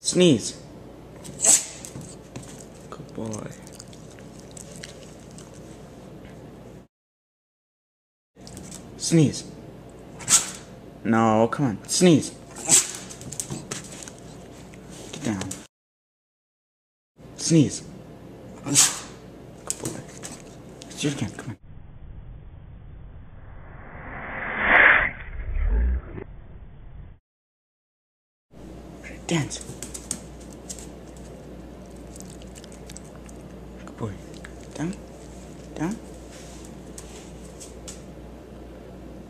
Sneeze. Good boy. Sneeze. No, come on. Sneeze. Get down. Sneeze. Good boy. Let's do it again. Come on. Dance. Good boy. Down. Down.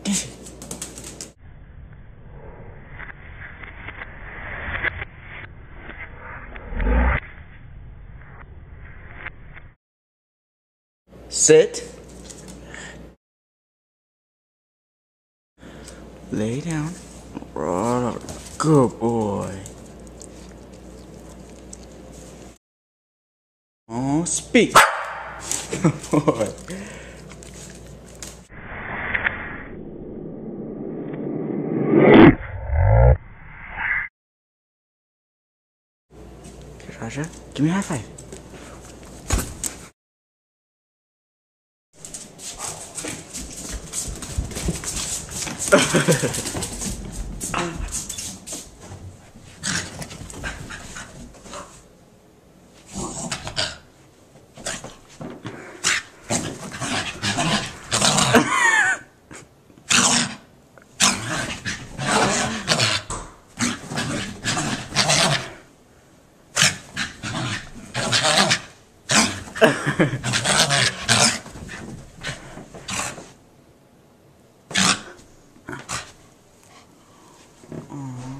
Dance. Sit. Lay down. Good boy. Oh, speak. Good boy. Okay, Raja, give me a high five. Aww.